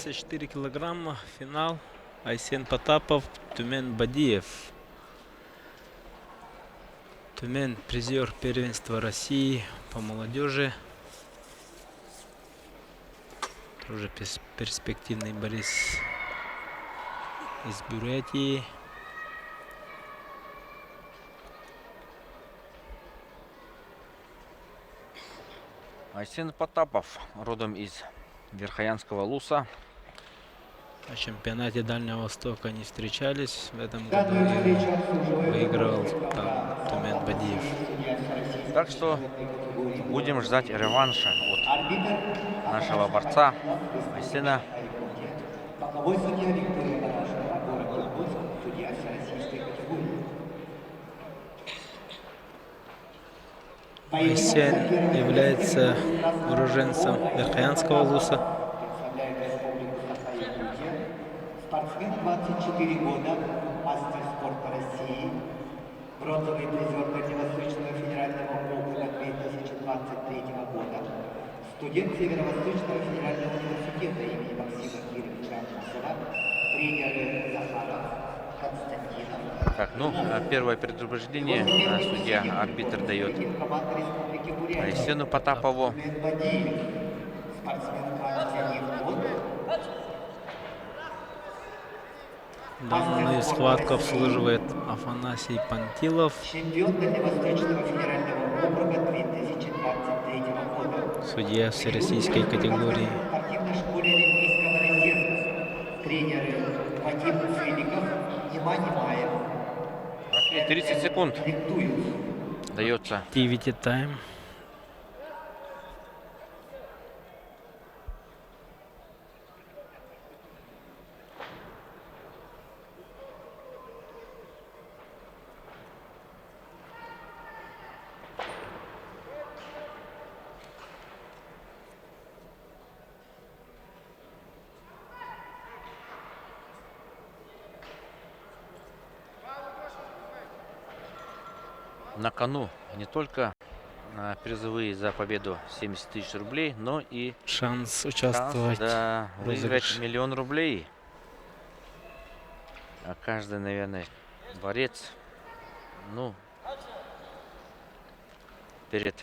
74 килограмма. Финал. Айсен Потапов, Тумен Бадиев. Тумен призер первенства России по молодежи. Тоже перспективный борец из Бурятии. Айсен Потапов, родом из Верхоянского Луса. На чемпионате Дальнего Востока они встречались в этом году и выиграл там Тумен Бадиев. Так что будем ждать реванша от нашего борца Айсена. Айсен является уроженцем Верхоянского Луса. Спортсмен 24 года, мастер спорта России, бронзовый призер Дальневосточного федерального округа 2023 года, студент Северо-Восточного федерального университета имени Максима Кировича Амосова, тренеры Захаров, Константинов. Так, ну, первое предупреждение судья-арбитр дает Айсену Потапову. Данную схватку обслуживает Афанасий Пантилов. Чемпион Дальневосточного федерального округа 2023 года. Судья всероссийской категории. В спортивной школе Олимпийского резерва. Тренеры Вадим Филиков и Мани Маев. 30 секунд дается. Activity time. На кону не только призовые за победу 70 тысяч рублей, но и Шанс участвовать в в выиграть розыгрыше. 1 000 000 рублей. А каждый, наверное, борец, ну, перед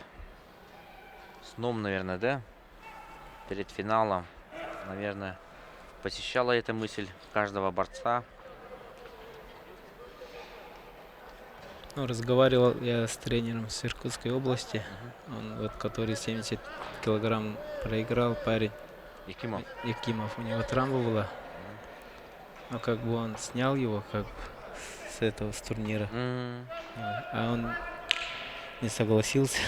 сном, наверное, да, перед финалом, наверное, посещала эта мысль каждого борца. Ну, разговаривал я с тренером с Иркутской области, он вот который 70 килограмм проиграл, парень Якимов, у него травма была, но как бы он снял его как бы с турнира, а он не согласился.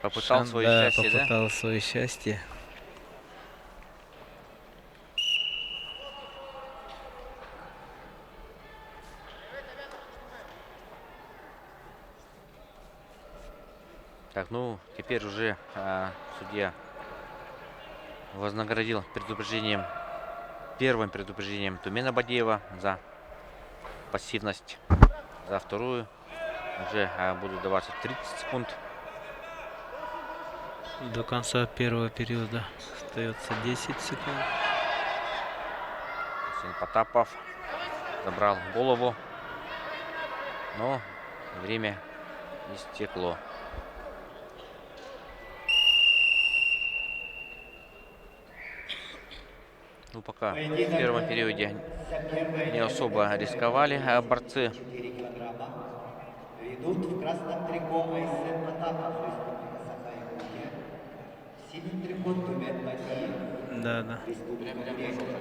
Попытал свое счастье, да? Попытал свое счастье. Так, ну, теперь уже судья вознаградил первым предупреждением Тумена Бадиева за пассивность. За вторую уже будут даваться 30 секунд. До конца первого периода остается 10 секунд. Айсен Потапов забрал голову, но время истекло. Ну, пока в первом периоде не особо рисковали борцы. Ведут в красном трико Айсен Потапов, Республика Саха-Якутия. В синем трико Тумен Бадиев. Да. Республика Бурятия.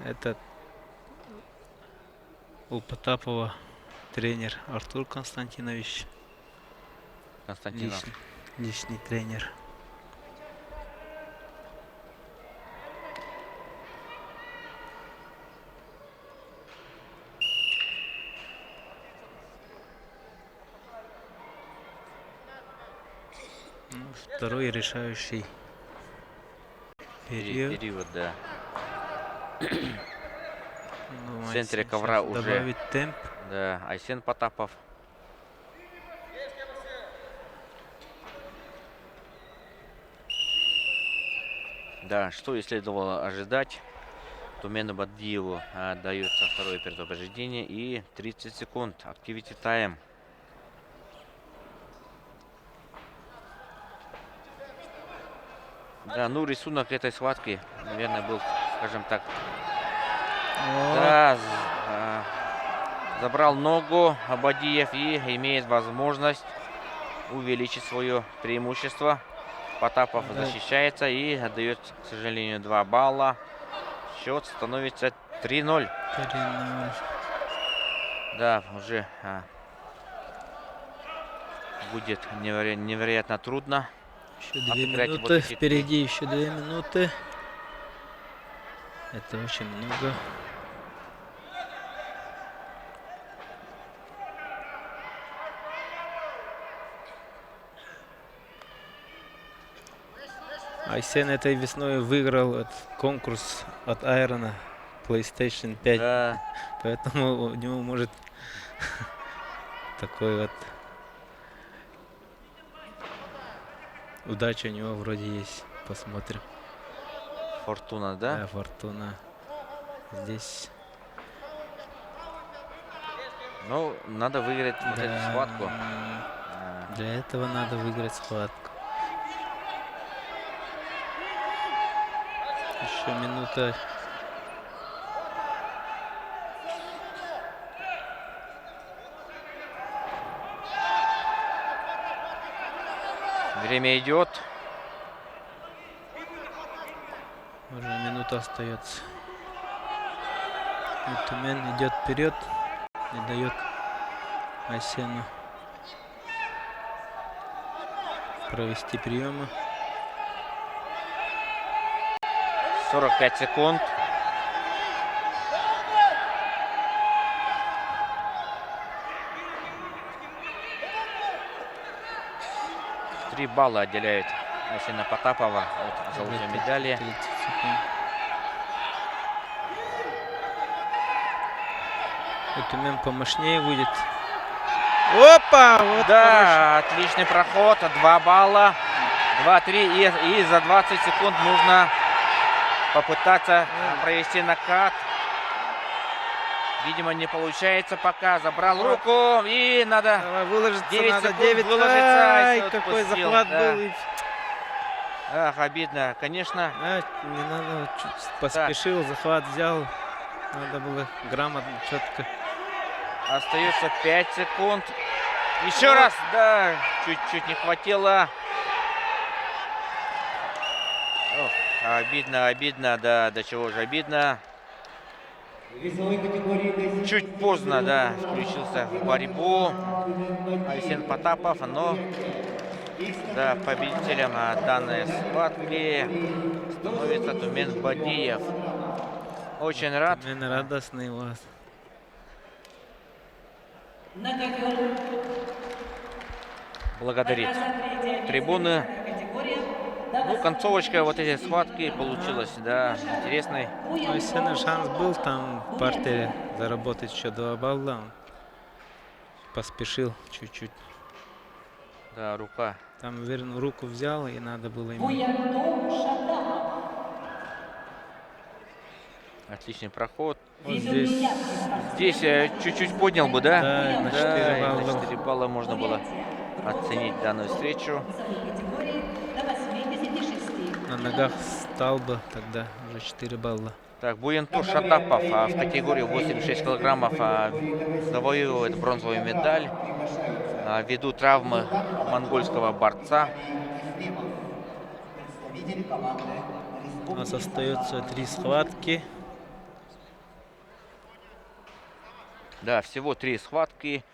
Это у Потапова тренер Артур Константинович. Константинов. Личный тренер. Второй решающий период, да. В центре ковра уже добавить темп. Да, Айсен Потапов. Да, что и следовало ожидать. Тумену Бадиеву дается второе предупреждение и 30 секунд. Activity time. Да, ну рисунок этой схватки, наверное, был, скажем так, да, забрал ногу Бадиев и имеет возможность увеличить свое преимущество. Потапов защищается и отдает, к сожалению, 2 балла. Счет становится 3-0. 3-0. Да, уже будет невероятно трудно. Еще 2 отыграть вот минуты. эти Впереди еще 2 минуты. Это очень много. Айсен этой весной выиграл конкурс от Айрона PlayStation 5. Да, Поэтому у него может такой вот удача у него вроде есть. Посмотрим. Фортуна, да? Да, Фортуна. Здесь Ну, надо выиграть вот эту да, схватку. для этого надо выиграть схватку. Еще минута. Время идет. Уже минута остается. И Тумен идет вперед и дает Айсену провести приемы. 45 секунд. Три балла отделяют Айсена Потапова от золотой медали. 30 секунд. И Тумен помощнее будет. Опа! Вот Да, отличный проход. 2 балла. 2-3. И за 20 секунд нужно попытаться провести накат. Видимо, не получается пока. Забрал руку. И надо Давай выложиться, 9 надо секунд 9. выложиться. Ай, Айсен какой отпустил, захват да. был. Ах, обидно, конечно. Не надо, чуть поспешил, захват взял. Надо было грамотно, четко. Остается 5 секунд. Еще раз. Да, чуть-чуть не хватило. Ох, обидно, да, до чего же обидно. В весовой категории Чуть поздно, да, включился в борьбу Айсен Потапов, но да, победителем данной схватки становится Тумен Бадиев. Очень рад. Тумен радостный у вас. Благодарить трибуны. Ну, концовочка вот этой схватки получилась, да, интересной. У Айсена шанс был там в партере заработать еще 2 балла. Он поспешил чуть-чуть. Да, рука. Там, уверен, руку взял, и надо было ему. Отличный проход. Вот здесь. Здесь чуть-чуть поднял бы, да? Да, на 4 Да, и балла. на 4 балла можно было оценить данную встречу. На ногах стал бы, тогда уже 4 балла. Так, Буентур Шатапов в категории 86 килограммов завоевывает бронзовую медаль ввиду травмы монгольского борца. У нас остается 3 схватки. Да, всего 3 схватки.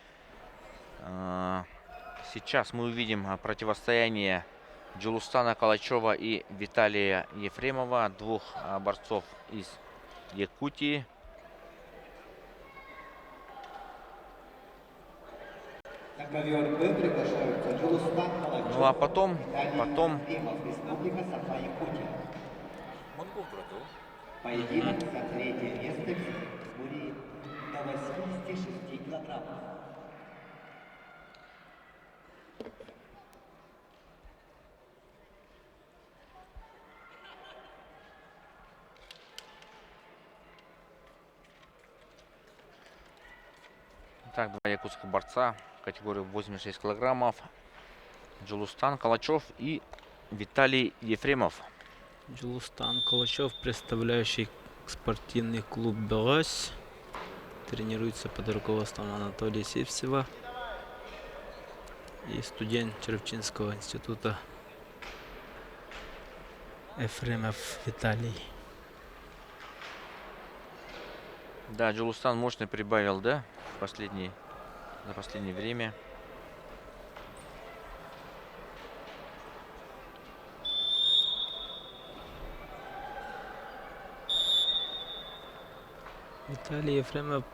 Сейчас мы увидим противостояние Джулустана Калачева и Виталия Ефремова, 2 борцов из Якутии. На ковер Б приглашаются Джулустан Калачев, Ну а потом Ефремов, Республика Саха-Якутия. Поединок за третье место в категории до 86 килограммов. Так, два якутских борца категории 86 килограммов. Джулустан Калачев и Виталий Ефремов. Джулустан Калачев, представляющий спортивный клуб «Белась», тренируется под руководством Анатолия Сивцева и студент Черепчинского института Ефремов Виталий. Да, Джулустан мощно прибавил, да, за последнее время. Виталий Ефремов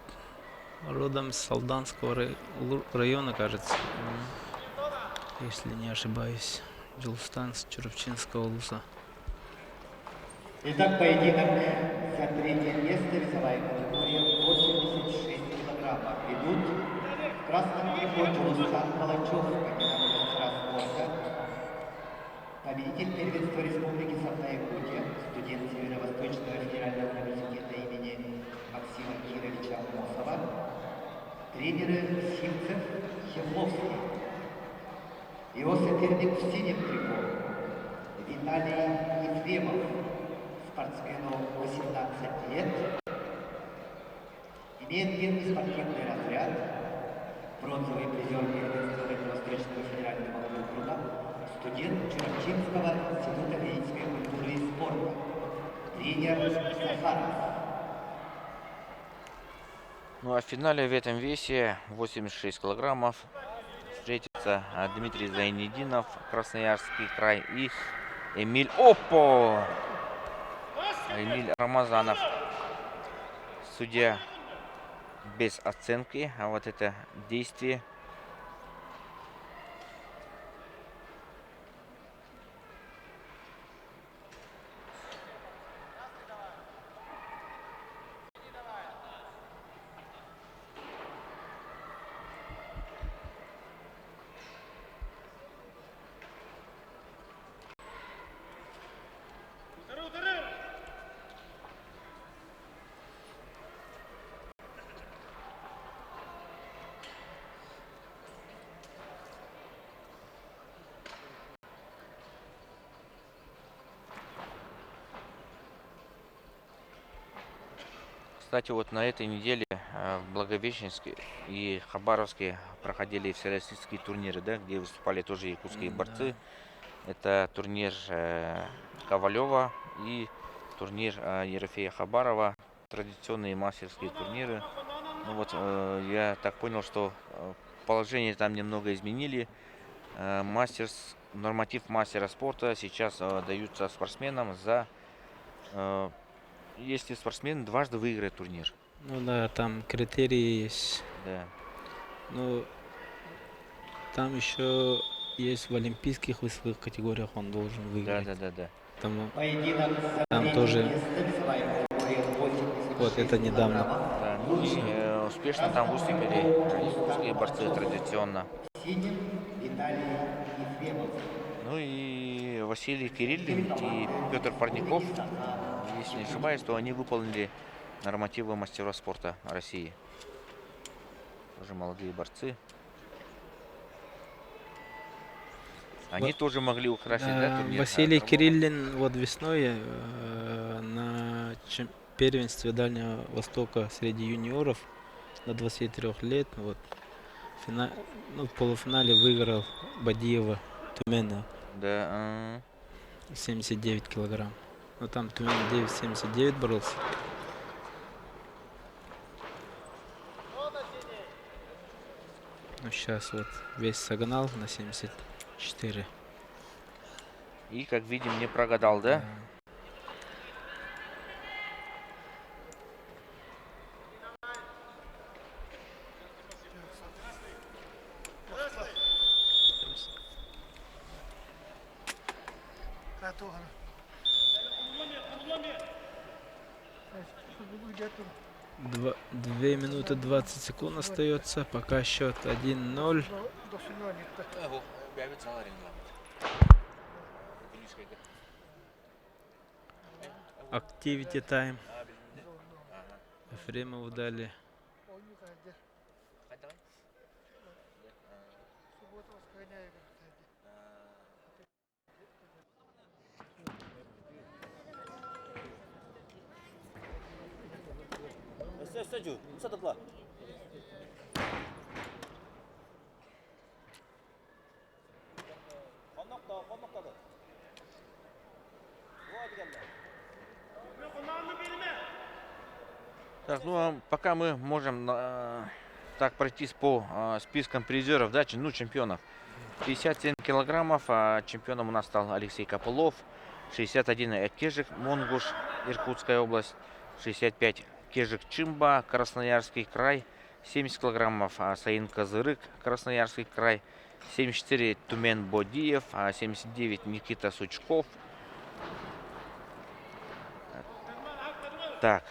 родом с Алданского района, кажется, если не ошибаюсь. Джулустан с Черепчинского луса. Итак, поединок за третье место, весовая категория 86 килограммов. Ведут в красном трико Джулустан Калачев, кандидат в мастера спорта, победитель первенства Республики Саха-Якутия, студент Северо-Восточного федерального университета имени Максима Кировича Амосова, тренеры Сивцев, Хебловский. Его соперник в синем трико Виталий Ефремов, спортсмену 18 лет, имеет первый спортивный разряд, бронзовый призер первенства Дальневосточного федерального округа, студент Черепчинского института физической культуры и спорта, тренер Захаров. Ну а в финале в этом весе 86 килограммов встретится Дмитрий Зайнединов, Красноярский край, и Эмиль Рамазанов. Судья без оценки, а вот это действие. Кстати, вот на этой неделе в Благовещенске и Хабаровске проходили всероссийские турниры, да, где выступали тоже якутские борцы. Это турнир Ковалева и турнир Ерофея Хабарова. Традиционные мастерские турниры. Ну вот, я так понял, что положение там немного изменили. Норматив мастера спорта сейчас даются спортсменам за... если спортсмен дважды выиграет турнир. Ну да, там критерии есть. Да. Ну, там еще есть в олимпийских весовых категориях он должен выиграть. Да. Там, Поединок за там третье тоже, место, весовая категория 86 вот это недавно. килограммов. Да, ну и успешно там выступили якутские борцы традиционно. Синим Виталий Ефремов. Ну и Василий Кириллин и Петр Парников, если не ошибаюсь, то они выполнили нормативы мастеров спорта России. Тоже молодые борцы. Они тоже могли украсить, да, турнир? Василий Кириллин вот весной на первенстве Дальнего Востока среди юниоров до 23 лет вот, в полуфинале выиграл Бадиева Тюмена Да. 79 килограмм. Но там Тюмен 9,79 боролся. Ну сейчас вот весь согнал на 74. И, как видим, не прогадал, да? Два 2 минуты 20 секунд остается. Пока счет 1-0. Activity time. Ефремову дали Так, ну а пока мы можем так пройтись по спискам призеров, да, чемпионов. 57 килограммов, чемпионом у нас стал Алексей Копылов. 61 Кежик Монгуш, Иркутская область. 65 Кежик Чимба, Красноярский край. 70 килограммов Саин Козырык, Красноярский край. 74 Тумен Бодиев, 79 Никита Сучков. Так.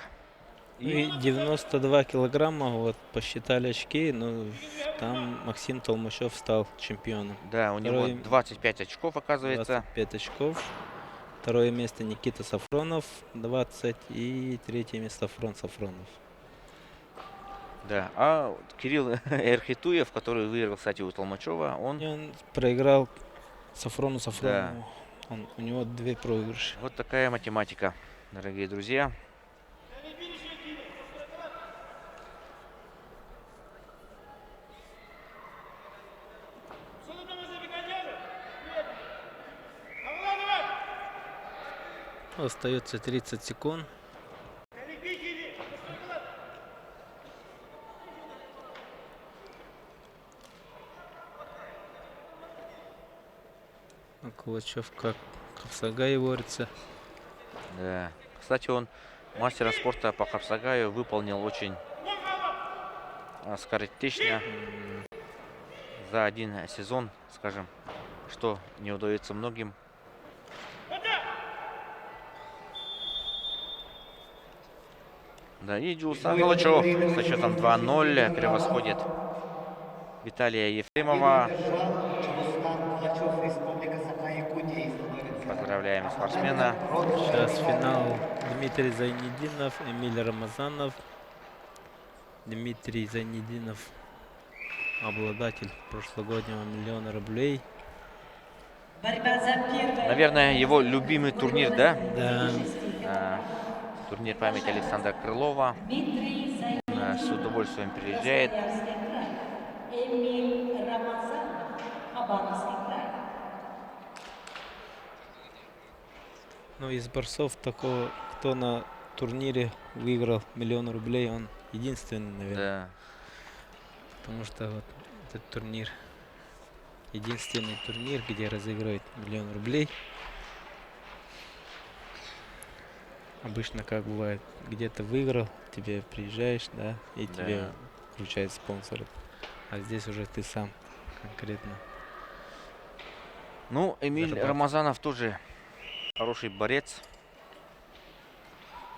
И 92 килограмма, вот посчитали очки, но там Максим Толмачев стал чемпионом. Да, у него 25 очков, оказывается. 25 очков. Второе место Никита Сафронов, 20. И третье место Фрон Сафронов. Да, а Кирилл Эрхитуев, который выиграл, кстати, у Толмачева, Он проиграл Сафронову. Да. У него 2 проигрыши. Вот такая математика, дорогие друзья. Остается 30 секунд. Кулачев как Капсагай борется. Да. Кстати, он мастера спорта по Капсагаю выполнил очень скоротечно за один сезон, скажем, что не удается многим. Да, и Дюсан Кулачев со счетом 2-0 превосходит Виталия Ефремова. Поздравляем спортсмена. Сейчас финал. Дмитрий Зайнединов, Эмиль Рамазанов. Дмитрий Зайнединов, обладатель прошлогоднего 1 000 000 рублей. Наверное, его любимый турнир, да? Да. Турнир памяти Александра Крылова. С удовольствием приезжает. Ну, из борцов такого, кто на турнире выиграл 1 000 000 рублей, он единственный, наверное. Да. Потому что вот этот турнир, единственный турнир, где разыгрывают 1 000 000 рублей. Обычно как бывает, где-то выиграл, тебе приезжаешь, да, и тебе вручают спонсоры. А здесь уже ты сам конкретно. Ну, Эмиль Рамазанов тоже хороший борец.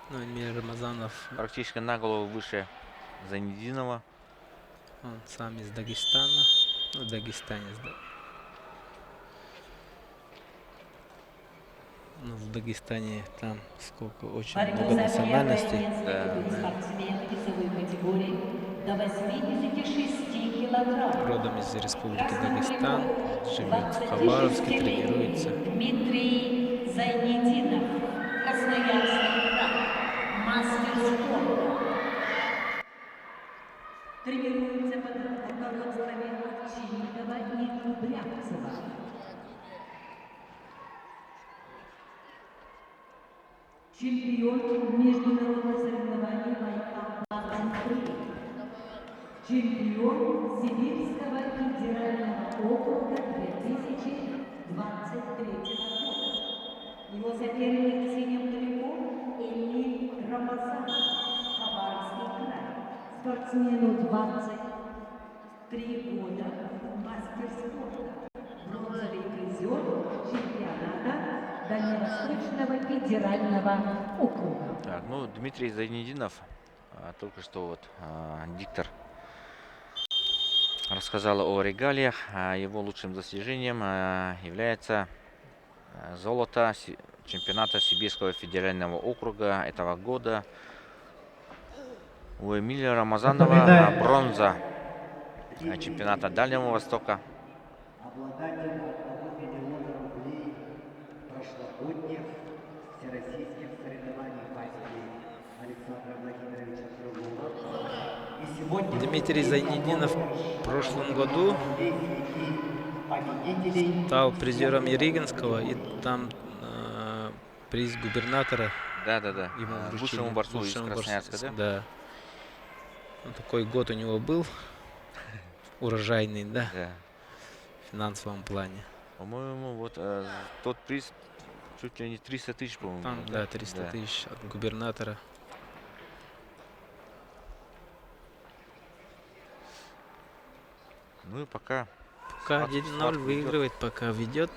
Ну, Эмиль Рамазанов Практически на голову выше Зайнединова. Он сам из Дагестана. Ну, дагестанец, да. Ну, в Дагестане там сколько, очень много национальностей. Да. Родом из Республики Дагестан. Живет в Хабаровске, тренируется. Дмитрий Зайнединов, Красноярский край, мастер спорта. Тренируется под руководством Овчинникова и Кудрявцева. Чемпион международных соревнований «Байкал-23». Чемпион Сибирского федерального округа 2023 года. Его соперник в синем трико Эмиль Рамазанов, Хабаровский край. Спортсмену 23 года, мастер спорта, бронзовый призер чемпионата Дальневосточного федерального округа. Так, ну, Дмитрий Зайнединов, только что вот диктор рассказал о регалиях. Его лучшим достижением является золото чемпионата Сибирского федерального округа этого года. У Эмиля Рамазанова бронза чемпионата Дальнего Востока. обладатель 1 миллиона рублей прошлогодних всероссийских соревнований памяти Александра Владимировича Крылова. И сегодня Дмитрий Зайнетдинов в прошлом году победителей стал призером Еригинского, и там приз губернатора Да-да-да. ему вручили. Лучшему борцу из Лучшему Красноярска, борцу, да? Да. Ну, такой год у него был урожайный, да, Да. в финансовом плане. По-моему, вот тот приз чуть ли не 300 тысяч, по-моему. Там, был, да, 300 Да. тысяч от губернатора. Ну и пока Пока Схватку 1-0 ведет. выигрывает, пока ведет.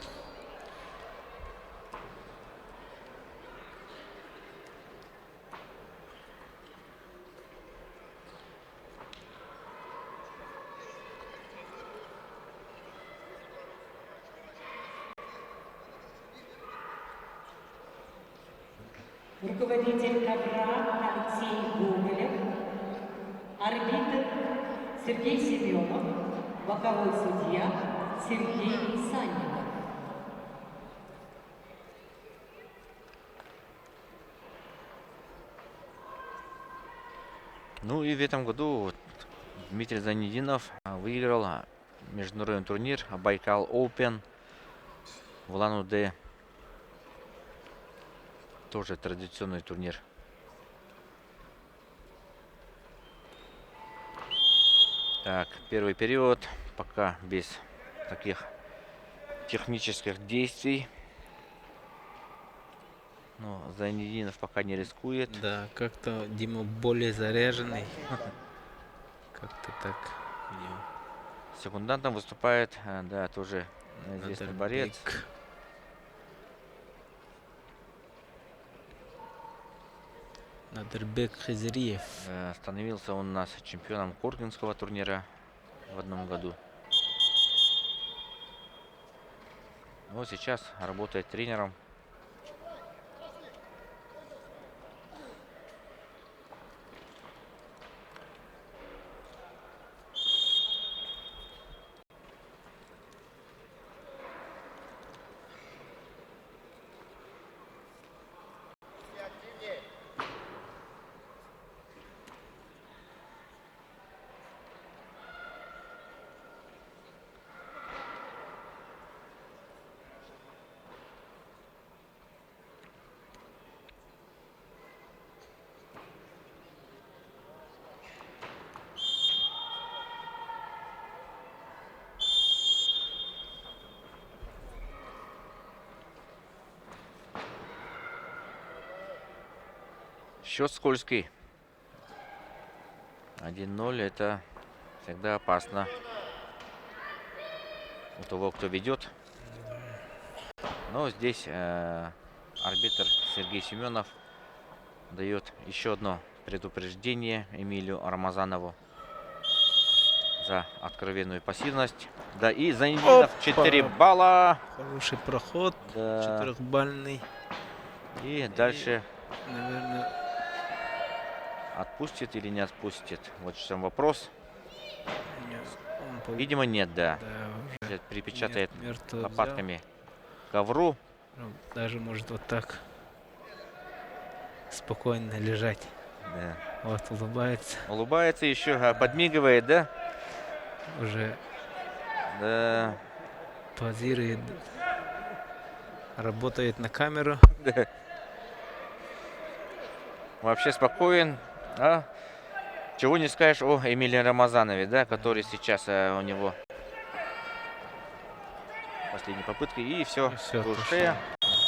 Руководитель ковра Алексей Гоголев, арбитр Сергей Семенов, боковой судья Сергей Санников. Ну и в этом году вот Дмитрий Зайнетдинов выиграл международный турнир Байкал Open в Улан-Удэ. Тоже традиционный турнир. Так, первый период пока без таких технических действий. Но Зайнетдинов пока не рискует. Да, как-то Дима более заряженный. Как-то так у него. Секундантом выступает, да, тоже известный борец. Надербек. Надербек Хазириев. Становился он у нас чемпионом Коргинского турнира в одном году. Вот сейчас работает тренером. Счет скользкий. 1-0 это всегда опасно. У того, кто ведет. Но здесь арбитр Сергей Семенов дает еще одно предупреждение Эмилию Рамазанову за откровенную пассивность. Да, и Зайнетдинов 4 балла. Хороший проход. Да. 4-бальный. И дальше Наверное, отпустит или не отпустит. Вот в чем вопрос. он Видимо, нет, да. да, уже Припечатает мертвого лопатками к ковру. взял. Даже может вот так спокойно лежать. Да. Вот, улыбается. Улыбается еще, подмигивает, да? Уже Да. позирует. Работает на камеру. Да. Вообще спокоен. А? Чего не скажешь о Эмилии Рамазанове, да, который сейчас у него последней попытки. И все, И всё, душе.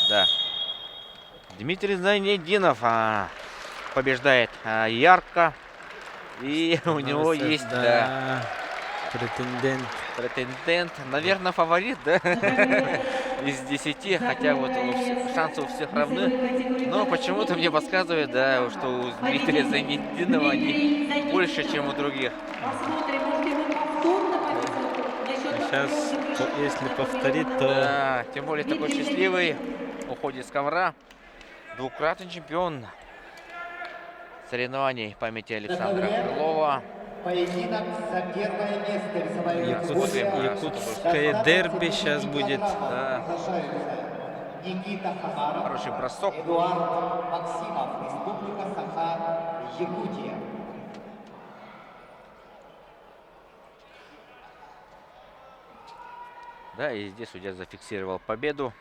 Да. Дмитрий Зайнетдинов побеждает ярко. И у него есть да, претендент. Наверное, фаворит, да? Из 10. Хотя вот шансы у всех равны. Но почему-то мне подсказывает, да, что у Дмитрия Зайнетдинова они больше, чем у других. Сейчас, если повторит, то Да, тем более такой счастливый. Уходит с ковра. Двукратный чемпион соревнований памяти Александра Крылова. Поединок за первое место. Весовая категория. Якутское дерби сейчас будет. Да. Приглашаются Никита Хабаров, Хороший бросок. Эдуард Максимов, Республика Саха, Якутия. Да, и здесь судья зафиксировал победу.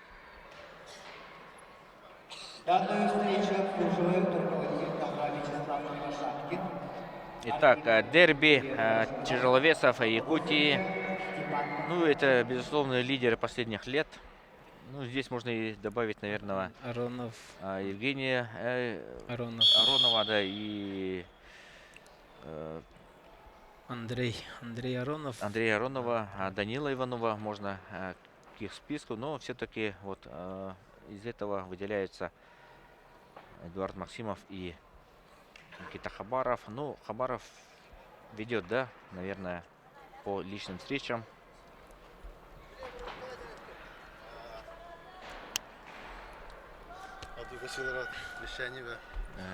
Данную встречу обслуживают руководитель КАФА Вячеслав Кривошапкин. Итак, дерби тяжеловесов Якутии. Ну, это, безусловно, лидеры последних лет. Ну, здесь можно и добавить, наверное, Аронов, Евгения Аронов, Аронова, да, и Андрей Аронов. Андрея Аронова, Данила Иванова можно к их списку, но все-таки вот из этого выделяются Эдуард Максимов и Никита Хабаров. Ну, Хабаров ведет, да, наверное, по личным встречам.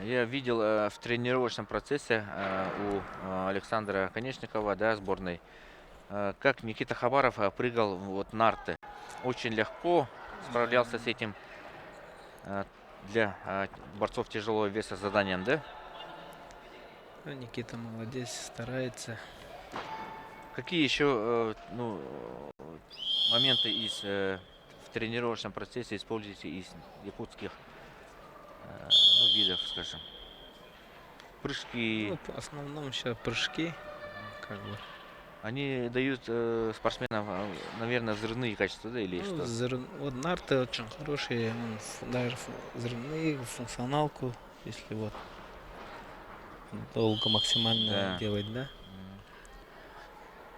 Я видел в тренировочном процессе у Александра Конечникова, да, сборной, как Никита Хабаров прыгал вот нарты. Очень легко справлялся с этим для борцов тяжелого веса заданием, да? Ну, Никита молодец, старается. Какие еще моменты в тренировочном процессе используете из якутских видов, скажем? Прыжки. Ну, в основном сейчас прыжки. Как бы. Они дают спортсменам, наверное, взрывные качества, да, или Ну, что? вот нарты очень хорошие, даже взрывные, функционалку, если вот долго максимально Да. делать, да?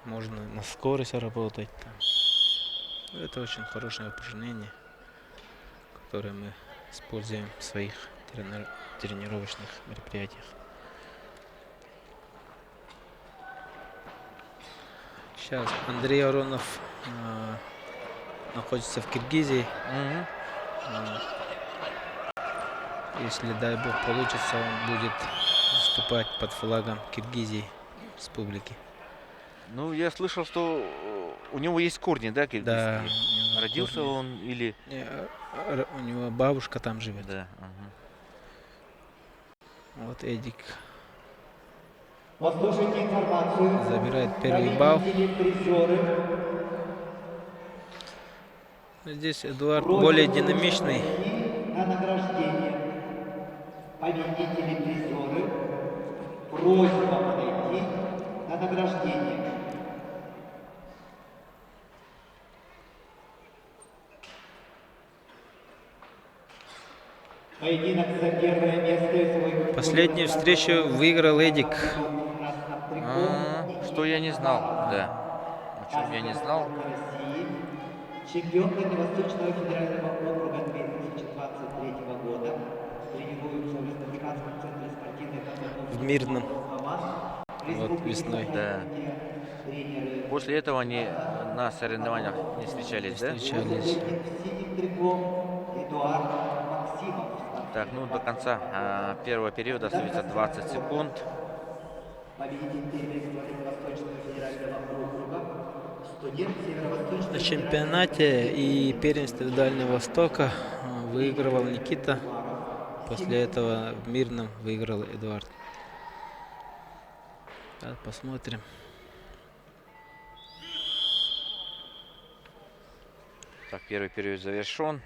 Можно на скорость работать там. Это очень хорошее упражнение, которое мы используем в своих тренировочных мероприятиях. Сейчас Андрей Аронов находится в Киргизии. Если, дай бог, получится, он будет выступать под флагом Киргизии, республики. Ну, я слышал, что у него есть корни, да, киргизские? Да, Родился корни. он или... У него бабушка там живет. Да. Вот Эдик Послушайте информацию. забирает первый балл. Призеры. Здесь Эдуард более динамичный. На награждение. Победители призеры. Просьба подойти на награждение. Поединок за первое место. Последнюю встречу выиграл Эдик. Что я не знал, да. О чем я не знал. Чемпион Дальневосточного федерального округа 2023 года. Тренируется в Республиканском центре спортивной подготовки. В Мирном. Вот весной. Да. После этого они на соревнованиях не встречались, да? Встречались. Так, ну до конца первого периода остается 20 секунд. На чемпионате и первенстве Дальнего Востока выигрывал Никита. После этого в Мирном выиграл Эдуард. Так, посмотрим. Так, первый период завершен.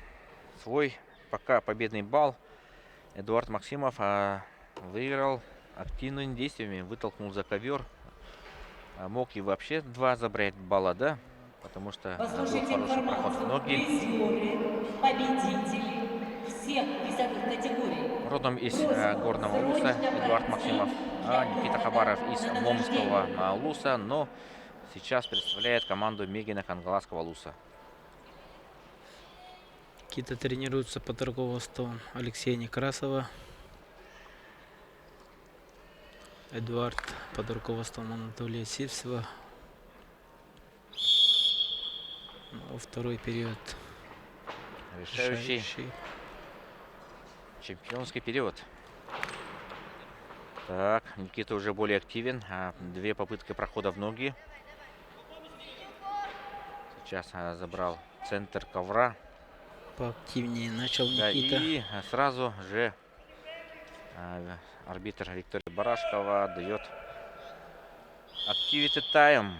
Свой пока победный балл Эдуард Максимов выиграл активными действиями, вытолкнул за ковер. Мог и вообще 2 забрать балла, да? Потому что был хороший проход в ноги. Победители всех весовых категорий. Родом из Горного Улуса Эдуард Максимов, а Никита Хабаров из Ломского Улуса, но сейчас представляет команду Мегина Кангаласского Улуса. Никита тренируется под руководством Алексея Некрасова. Эдуард под руководством Анатолия Сивцева. Ну, второй период Решающий чемпионский период. Так, Никита уже более активен. Две попытки прохода в ноги. Сейчас забрал центр ковра. Поактивнее начал Да, Никита. и сразу же арбитр Виктория Барашкова дает activity time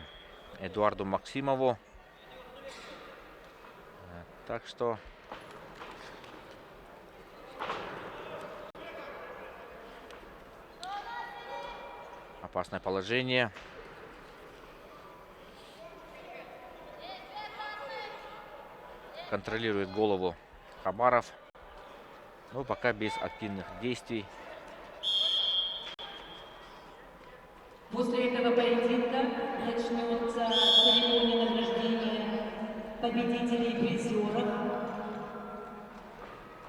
Эдуарду Максимову. Так что опасное положение. Контролирует голову Хабаров. Но пока без активных действий. После этого поединка начнется церемония награждения победителей и призеров.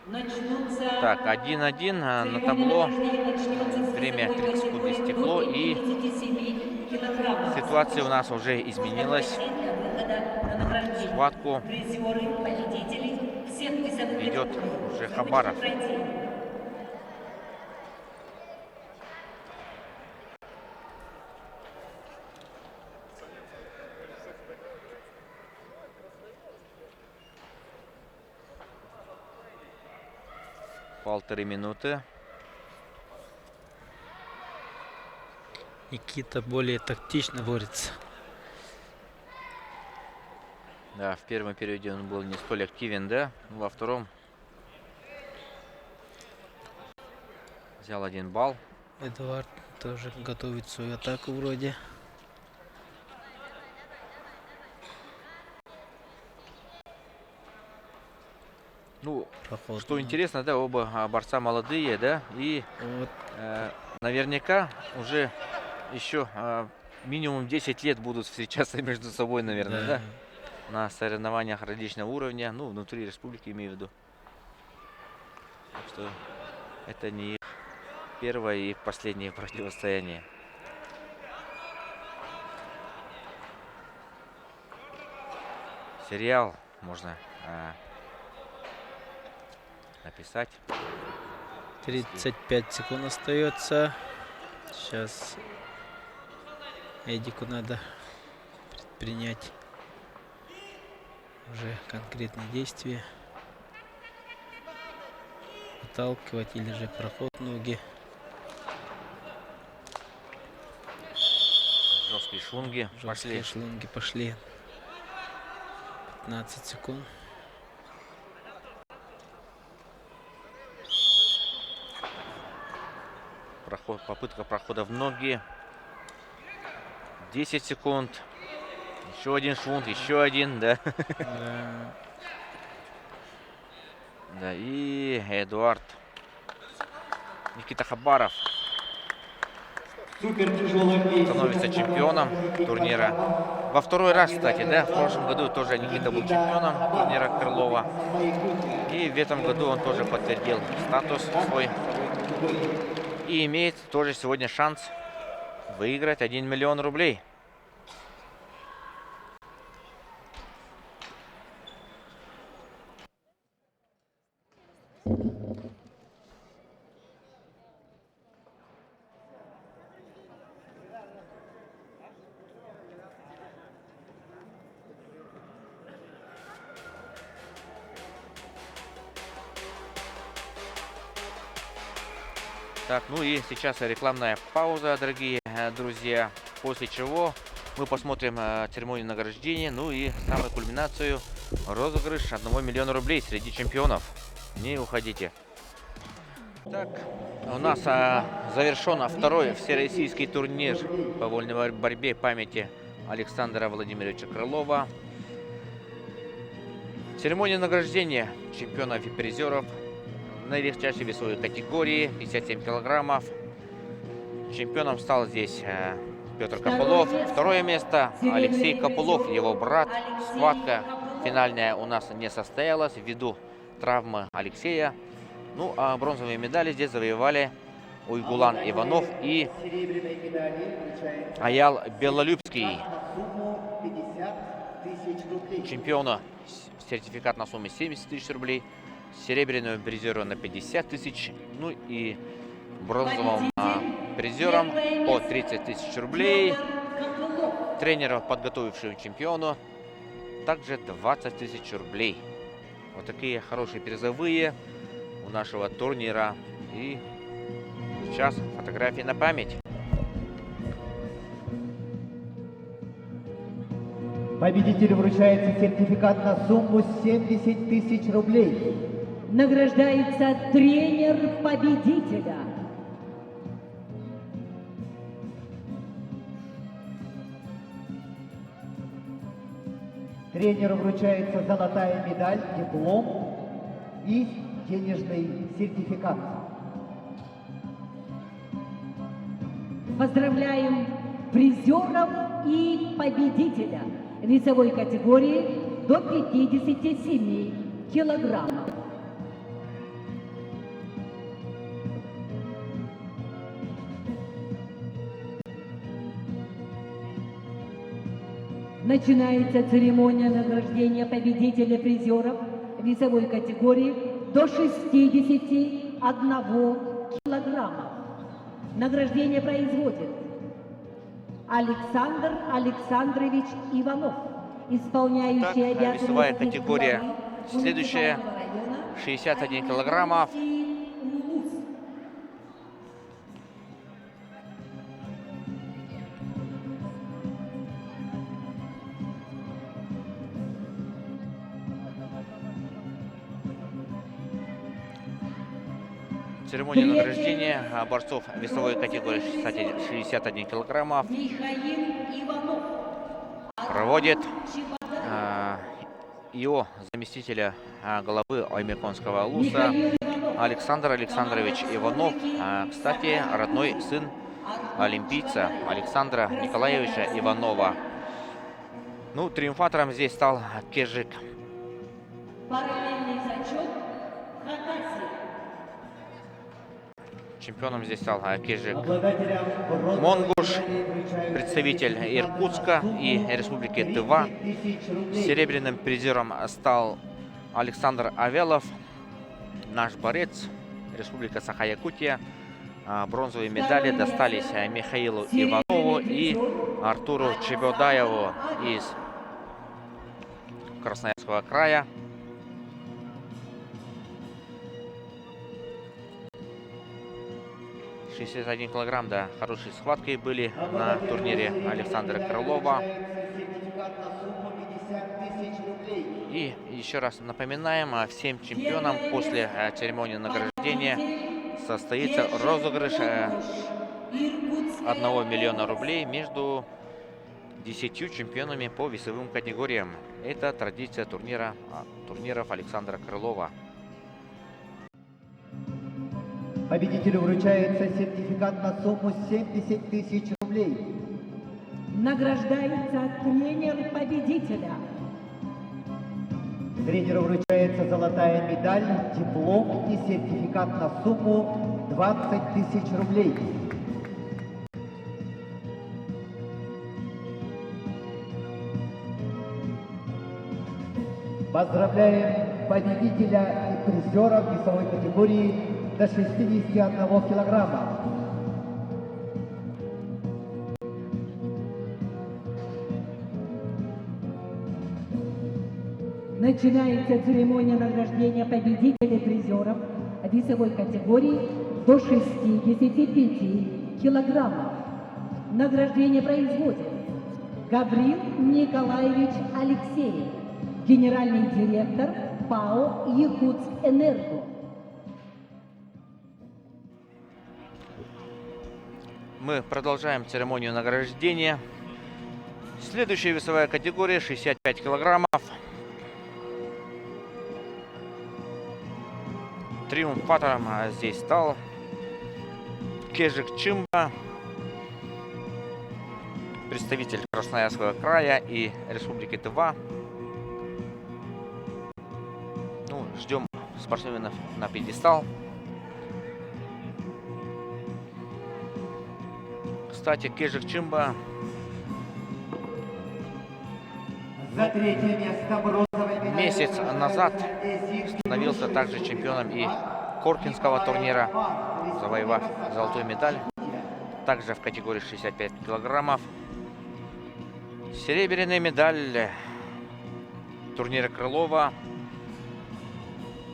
Начнутся... Так, 1-1 на табло. Время 30 секунд истекло. И ситуация у нас уже изменилась. Схватку ведет уже Хабаров. Полторы минуты. Никита более тактично борется. Да, в первом периоде он был не столь активен, да? Во втором взял 1 балл. Эдуард тоже готовит свою атаку вроде. Ну, Проход. что интересно, да, оба борца молодые, да? И Вот. наверняка уже еще минимум 10 лет будут встречаться между собой, наверное, да? На соревнованиях различного уровня, ну, внутри республики имею в виду. Так что это не их первое и последнее противостояние. Сериал можно написать. 35 секунд остается. Сейчас Эдику надо предпринять уже конкретные действия. Отталкивать или же проход ноги. Жесткие швунги пошли. Жесткие шлунги пошли. 15 секунд. Попытка прохода в ноги. 10 секунд. Еще один швунг, еще один, да. Да. Да, и Эдуард. Никита Хабаров становится чемпионом турнира. Во второй раз, кстати, да, в прошлом году тоже Никита был чемпионом турнира Крылова. И в этом году он тоже подтвердил статус свой. И имеет тоже сегодня шанс выиграть 1 миллион рублей. Так, ну и сейчас рекламная пауза, дорогие друзья. После чего мы посмотрим церемонию награждения, ну и самую кульминацию, розыгрыш 1 миллиона рублей среди чемпионов. Не уходите. Так, у нас завершен второй всероссийский турнир по вольной борьбе памяти Александра Владимировича Крылова. Церемония награждения чемпионов и призеров наилегчайшей весовой категории 57 килограммов. Чемпионом стал здесь Петр Копылов. Второе место Алексей Копылов, его брат. Схватка финальная у нас не состоялась ввиду травмы Алексея. Ну а бронзовые медали здесь завоевали Уйгулан Иванов и Аял Белолюбский. Чемпиона сертификат на сумму 70 тысяч рублей. Серебряную призеру на 50 тысяч. Ну и бронзовому призерам по 30 тысяч рублей. Тренеру, подготовившему чемпиону, также 20 тысяч рублей. Вот такие хорошие призовые у нашего турнира. И сейчас фотографии на память. Победителю вручается сертификат на сумму 70 тысяч рублей. Награждается тренер победителя. Тренеру вручается золотая медаль, диплом и денежный сертификат. Поздравляем призеров и победителя весовой категории до 57 килограммов. Начинается церемония награждения победителя призеров весовой категории до 61 килограмма. Награждение производит Александр Александрович Иванов, исполняющий Так, обязанности весовая категория главы следующая, муниципального района 61 килограммов. Алексей Улус. Церемония награждения борцов весовой категории 61 килограммов Михаил Иванов. проводит его заместителя главы Аймеконского ЛУСа Александр Александрович Иванов. Кстати, родной сын олимпийца Александра Николаевича Иванова. Ну, триумфатором здесь стал Кежик. Параллельный зачет Хакасия. Чемпионом здесь стал Кежик Обладателям бронзовой Монгуш, медали вручается представитель сертификат на Иркутска и сумму Республики 30 Тыва. тысяч рублей. Серебряным призером стал Александр Авелов, наш борец, Республика Саха-Якутия. Бронзовые медали достались Михаилу Иванову и Артуру Чебодаеву из Красноярского края. — 61 килограмм, да, хорошие схватки были на турнире Александра Крылова. Сертификат на сумму 50 тысяч рублей. И еще раз напоминаем, всем чемпионам после церемонии награждения состоится розыгрыш 1 миллиона рублей между 10 чемпионами по весовым категориям. Это традиция турниров Александра Крылова. Победителю вручается сертификат на сумму 70 тысяч рублей. Награждается тренер победителя. Тренеру вручается золотая медаль, диплом и сертификат на сумму 20 тысяч рублей. Поздравляем победителя и призера в весовой категории до 61 килограмма. Начинается церемония награждения победителей призеров весовой категории до 65 килограммов. Награждение производит Гаврил Николаевич Алексеев, генеральный директор ПАО «Якутскэнерго». Мы продолжаем церемонию награждения. Следующая весовая категория 65 килограммов. Триумфатором здесь стал Кежик Чимба, представитель Красноярского края и Республики Тыва. Ну, ждем спортсменов на пьедестал. Кстати, Кежик Чимба За третье место бронзовой медали месяц назад становился также чемпионом и Коркинского турнира, завоевав золотую медаль. также в категории 65 килограммов. Серебряная медаль турнира Крылова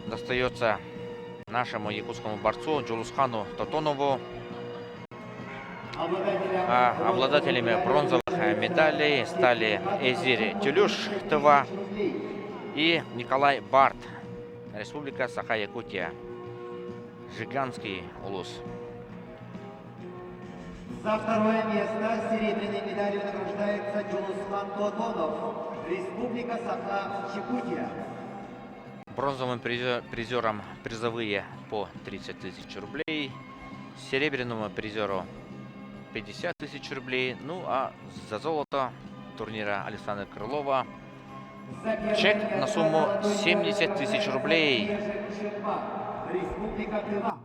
достается нашему якутскому борцу Джулусхану Тотонову. А обладателями бронзовых медалей стали Эзири Тюлюш-Това и Николай Барт, Республика Саха-Якутия, Жиганский улус. За второе место серебряной медалью награждается Джулусхан Тотонов, Республика Саха-Якутия. Бронзовым призерам призовые по 30 тысяч рублей, серебряному призеру 50 тысяч рублей, ну а за золото турнира Александра Крылова чек на сумму 70 тысяч рублей. Республика Тыва.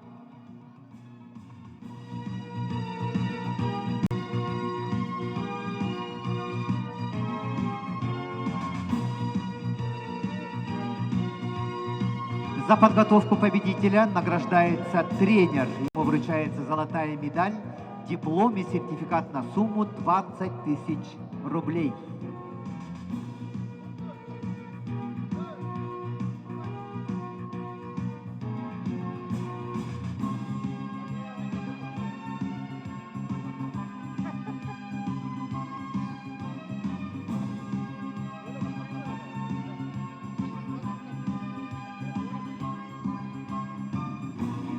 За подготовку победителя награждается тренер. Ему вручается золотая медаль, диплом и сертификат на сумму 20 тысяч рублей.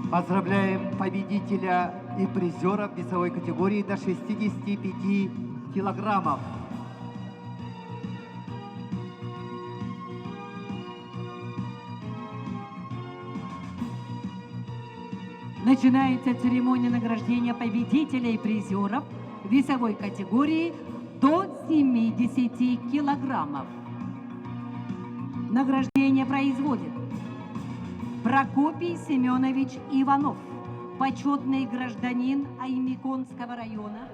Поздравляем победителя и призера в весовой категории до 65 килограммов. Начинается церемония награждения победителей и призеров весовой категории до 70 килограммов. Награждение производит Прокопий Семенович Иванов, почетный гражданин Аймиконского района,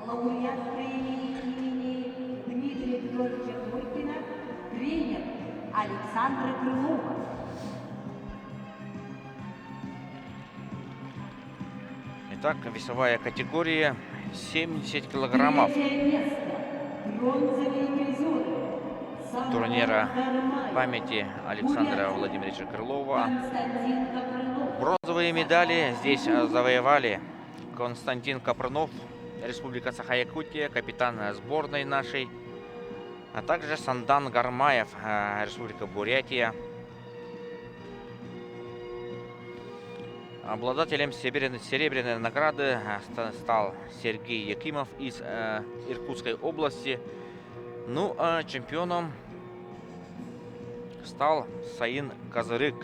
лауреат премии имени Дмитрия Петровича Горькина, тренер Александра Крылова. Итак, весовая категория 70 килограммов. Третье место. Бронзовые призеры. Турнира памяти Александра Владимировича Крылова. Константин Капрынов. Бронзовые медали здесь завоевали Константин Капрынов, Республика Саха-Якутия, капитан сборной нашей, а также Сандан Гармаев, Республика Бурятия. Обладателем серебряной награды стал Сергей Якимов из Иркутской области. Ну а чемпионом стал Саин Казырык,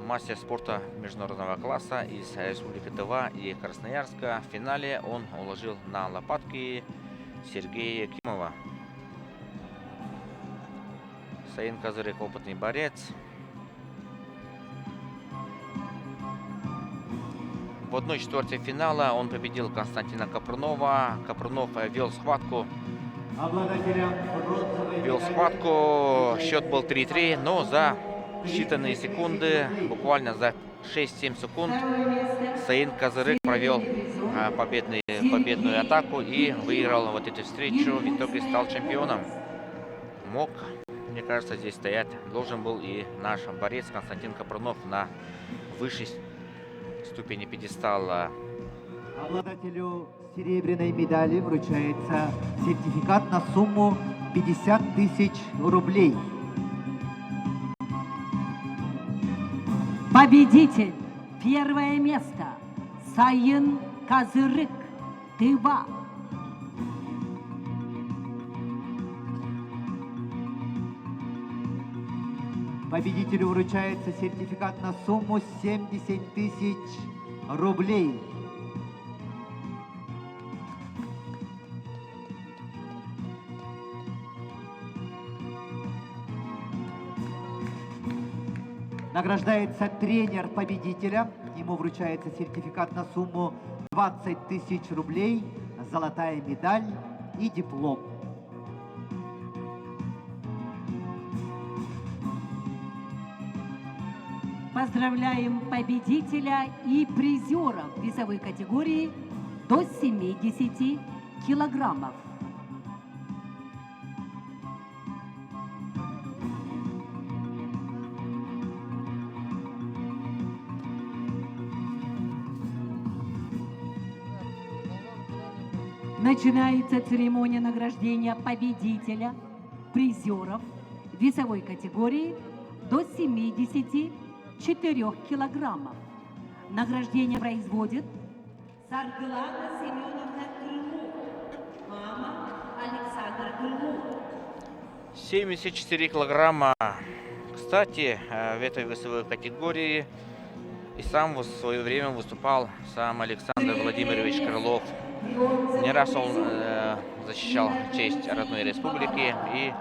мастер спорта международного класса из Республики Тыва и Красноярска. В финале он уложил на лопатки Сергея Якимова. Саин Казырык — опытный борец. В 1/4 финала он победил Константина Капрынова. Капрынов вел схватку. Счет был 3-3, но за считанные секунды, буквально за 6-7 секунд, Саин Казырык провел победную атаку и выиграл вот эту встречу. В итоге стал чемпионом. Мог, мне кажется, здесь стоять должен был и наш борец Константин Капрынов на высшей ступени пьедестала. Обладателю серебряной медали вручается сертификат на сумму 50 тысяч рублей. Победитель. Первое место. Саин Казырык, Тыва. Победителю вручается сертификат на сумму 70 тысяч рублей. Награждается тренер победителя. Ему вручается сертификат на сумму 20 тысяч рублей, золотая медаль и диплом. Поздравляем победителя и призера в весовой категории до 70 килограммов. Начинается церемония награждения победителя, призеров весовой категории до 74 килограммов. Награждение производит Сарглана Семеновна Крылова, мама Александра Крылова. 74 килограмма. Кстати, в этой весовой категории и сам в свое время выступал сам Александр Владимирович Крылов. Не раз он защищал честь родной республики, и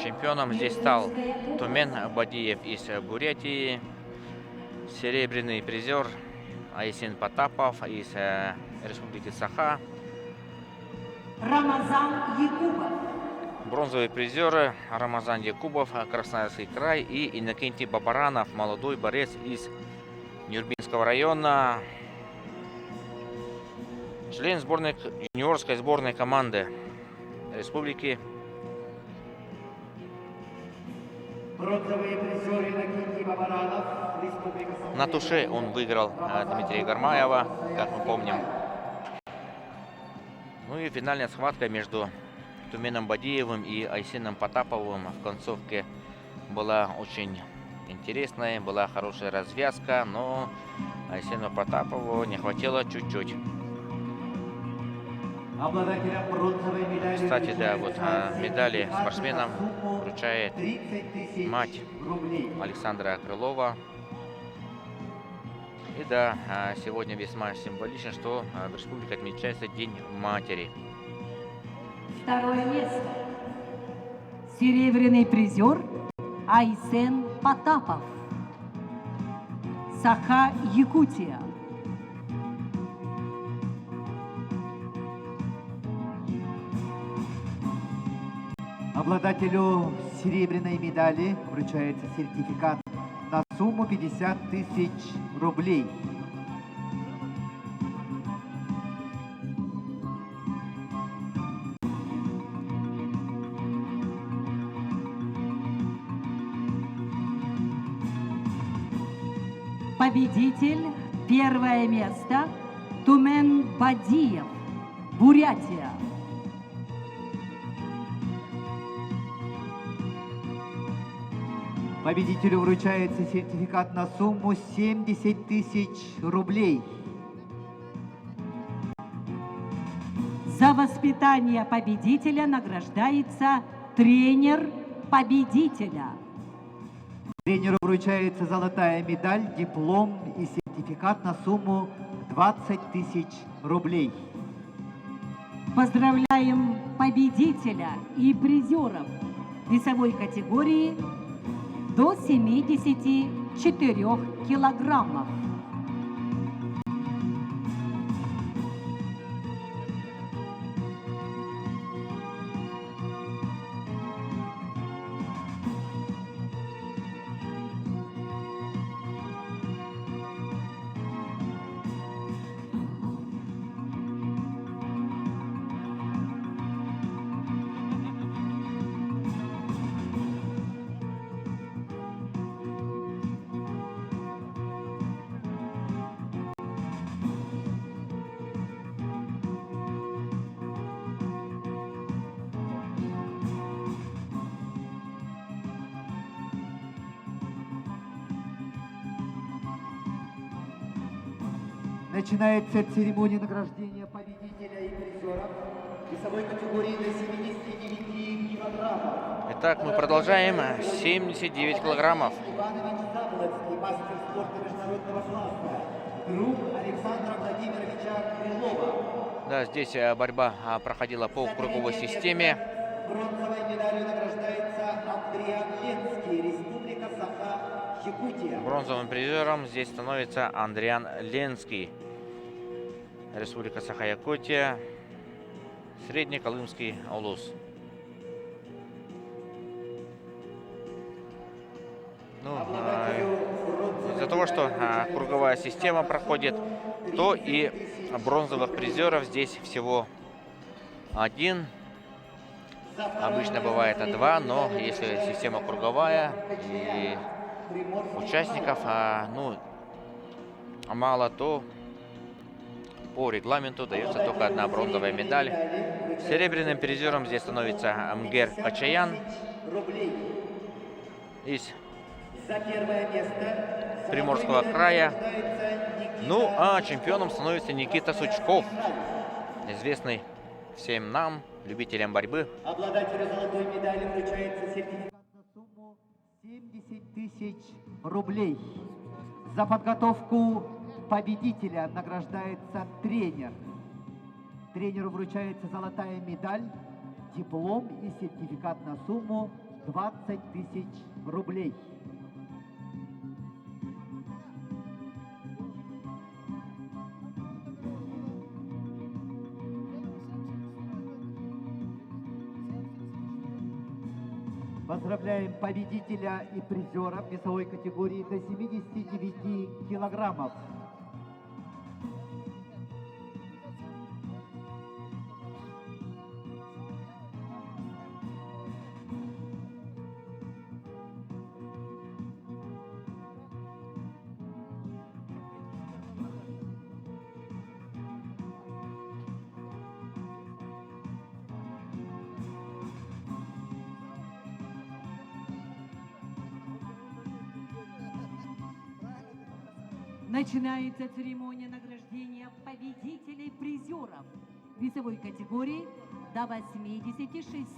чемпионом здесь стал Тумен Бадиев из Бурятии, серебряный призер Айсен Потапов из республики Саха, Рамазан Якубов. бронзовые призеры Рамазан Якубов, Красноярский край, и Иннокентий Бабаранов, молодой борец из Нюрбинского района, член юниорской сборной команды республики. Бронзовые призеры Иннокентий Бабаранов, Республика Саха. На туше он выиграл Дмитрия Гармаева, как мы помним. Ну и финальная схватка между Туменом Бадиевым и Айсеном Потаповым в концовке была очень интересная, была хорошая развязка, но Айсену Потапову не хватило чуть-чуть. Обладателем бронзовой медали. Кстати, да, вот медали спортсменам вручает 30 тысяч мать рублей. Александра Крылова. И да, сегодня весьма символично, что в республике отмечается День матери. Второе место. Серебряный призер Айсен Потапов. Саха, Якутия. Обладателю серебряной медали вручается сертификат на сумму 50 тысяч рублей. Победитель, первое место, Тумен Бадиев, Бурятия. Победителю вручается сертификат на сумму 70 тысяч рублей. За воспитание победителя награждается тренер победителя. Тренеру вручается золотая медаль, диплом и сертификат на сумму 20 тысяч рублей. Поздравляем победителя и призеров весовой категории до 74 килограммов. Начинается церемония награждения победителя и призеров весовой категории до 79 килограммов. Итак, мы продолжаем. 79 килограммов. Иванович Заблоцкий, мастер спорта международного класса, друг Александра Владимировича Крылова. Да, здесь борьба проходила по круговой системе. Бронзовой медалью награждается Андриан Ленский, Республика Саха, Якутия. Бронзовым призером здесь становится Андриан Ленский, Республика Саха-Якутия, Среднеколымский улус. Ну, из-за того, что круговая система проходит, то и бронзовых призеров здесь всего один. Обычно бывает 2, но если система круговая и участников мало, то по регламенту дается только 1 бронзовая медаль. Серебряным призером здесь становится Амгер Качаян из Приморского края. Ну а чемпионом становится Никита Сучков, известный всем нам, любителям борьбы. Обладателю золотой медали вручается сертификат на сумму 70 тысяч рублей. За подготовку победителя награждается тренер. Тренеру вручается золотая медаль, диплом и сертификат на сумму 20 тысяч рублей. Поздравляем победителя и призера в весовой категории до 79 килограммов. Начинается церемония награждения победителей призеров весовой категории до 86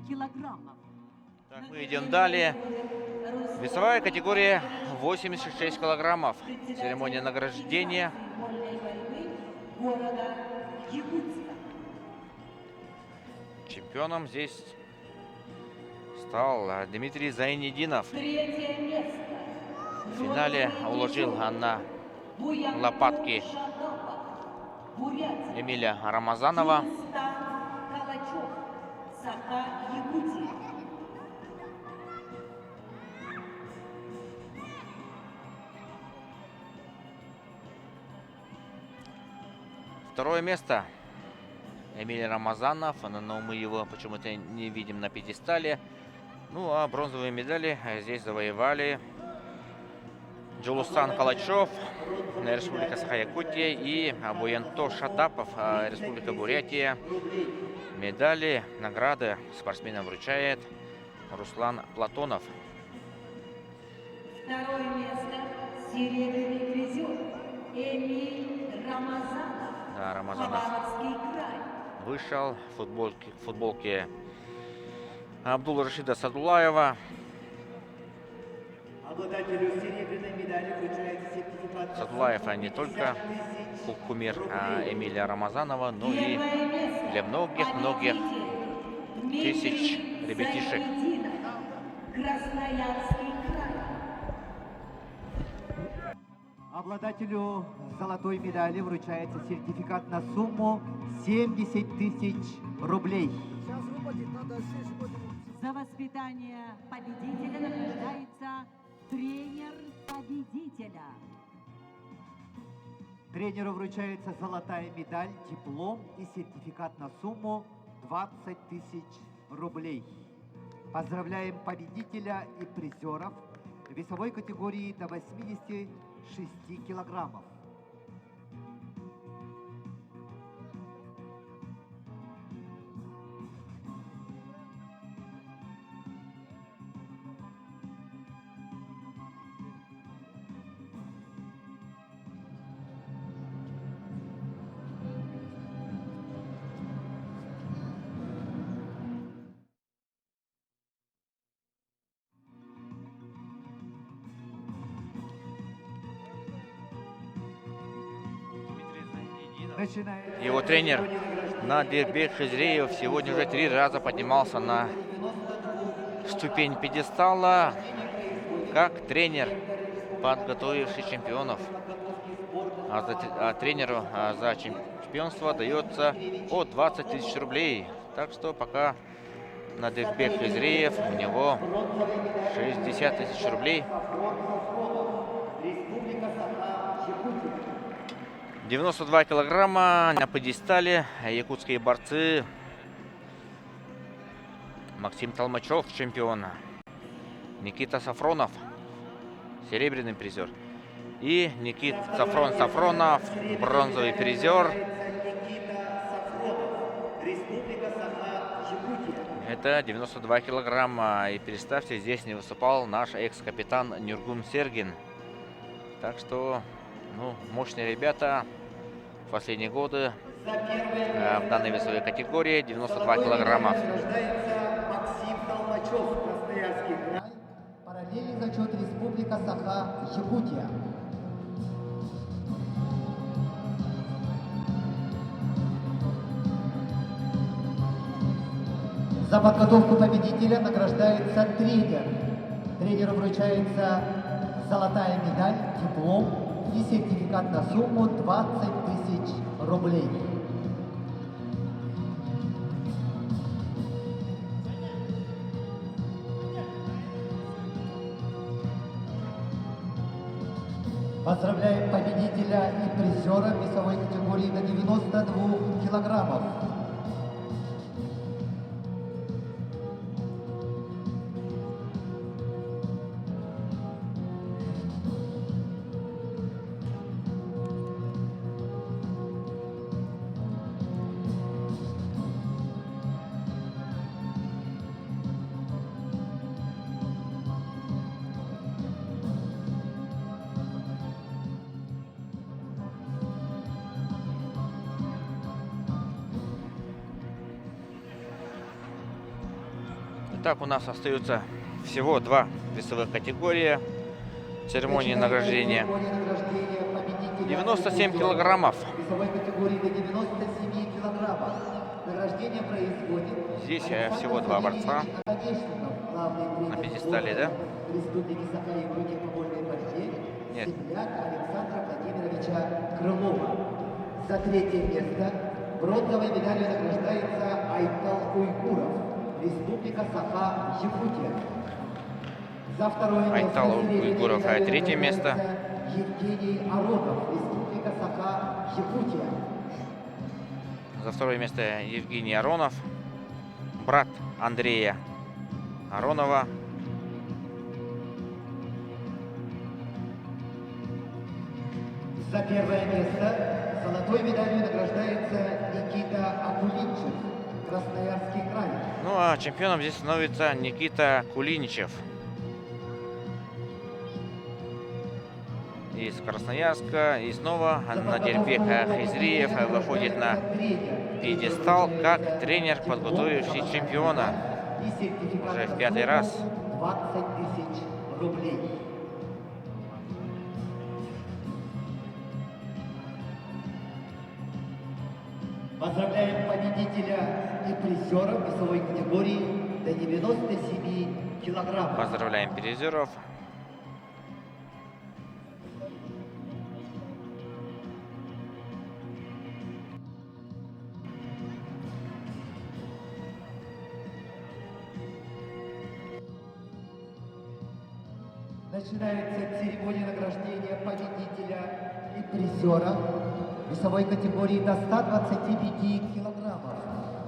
килограммов. Так, мы идем далее. Весовая категория 86 килограммов. Церемония награждения. Города Якутска. Чемпионом здесь стал Дмитрий Зайнединов. Третье место. В финале уложил на лопатки Эмиля Рамазанова. Калачев, Саха, Якутия. Второе место Эмиль Рамазанов, но мы его почему-то не видим на пьедестале. Ну а бронзовые медали здесь завоевали Джулустан Калачев, Республика Саха-Якутия, и Буянто Шатапов, Республика Бурятия. Медали, награды спортсменам вручает Руслан Платонов. Второе место. Серебряный призер Эмиль Рамазанов. Да, Рамазанов Хабаровский край. вышел в футболке Абдул Рашида Садулаева. Обладателю серебряной медали вручается сертификат. Садулаев не только кумир Эмиля Рамазанова, но и для многих тысяч ребятишек. Красноярский край. Обладателю золотой медали вручается сертификат на сумму 70 тысяч рублей. За воспитание победителя награждается тренер победителя. Тренеру вручается золотая медаль, диплом и сертификат на сумму 20 тысяч рублей. Поздравляем победителя и призеров в весовой категории до 86 килограммов. Его тренер Надирбек Хизреев сегодня уже 3 раза поднимался на ступень пьедестала как тренер, подготовивший чемпионов. А тренеру за чемпионство дается по 20 тысяч рублей. Так что пока Надирбек Хизреев, у него 60 тысяч рублей. Республика Саха-Якутия. 92 килограмма на пьедестале якутские борцы. Максим Толмачев, чемпион. Никита Сафронов, серебряный призер. И Никита Сафронов, бронзовый призер. Республика Саха-Якутия. Это 92 килограмма. И представьте, здесь не выступал наш экс-капитан Нюргун Сергин. Так что, ну, мощные ребята в последние годы в данной весовой категории 92 килограмма. Награждается Максим Толмачев, Красноярский край. Параллельный зачет Республика Саха-Якутия. За подготовку победителя награждается тренер. Тренеру вручается золотая медаль, диплом и сертификат на сумму 20 тысяч рублей. Поздравляем победителя и призера весовой категории до 92 килограммов. Итак, у нас остается всего 2 весовых категории. Церемонии награждения. 97 килограммов. Весовой категории до 97 килограммов. Награждение производит Здесь всего 2 борца на пьедестале, да? Республики Саха-Якутия по вольной борьбе. Нет. Земляк Александра Владимировича Крылова. За третье место бронзовой медалью награждается Айтал Уйгуров. Республика Саха-Якутия. За второе место Айтал серебряной Уйгуров, медалью третье место. награждается Евгений Аронов. Республика Саха-Якутия. За второе место Евгений Аронов, брат Андрея Аронова. За первое место золотой медалью награждается Никита Акулинчев, Красноярский край. Ну а чемпионом здесь становится Никита Кулиничев из Красноярска. И снова Надирбек Хизриев выходит на пьедестал как тренер, подготовивший чемпиона. И сертификат Уже в на 5-й сумму раз. 20 тысяч рублей. Поздравляем победителя и призера весовой категории до 97 килограммов. Поздравляем призеров. Начинается церемония награждения победителя и призера весовой категории до 125 килограммов.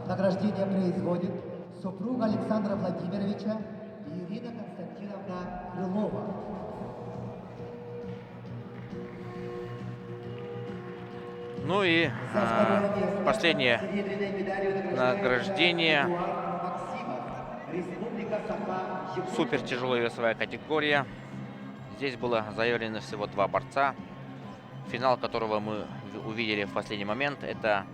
Награждение производит супруга Александра Владимировича и Ирина Константиновна Крылова. Ну и За второе место последнее серебряной медалью награждается награждение. Эдуард Максимов, Республика Саха-Якутия. Супер тяжелая весовая категория. Здесь было заявлено всего 2 борца, финал которого мы увидели в последний момент. Это